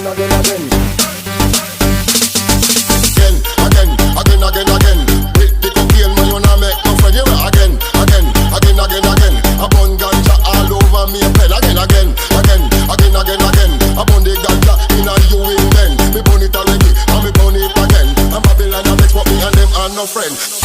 again, again, again. Again. With the cocaine, man, you not make no friend. You again. Upon ganja all over me head. Again. Upon the ganja inna you in then. Me burn it already, and me burn it again. And Babylon a vex, but me and them are no friend.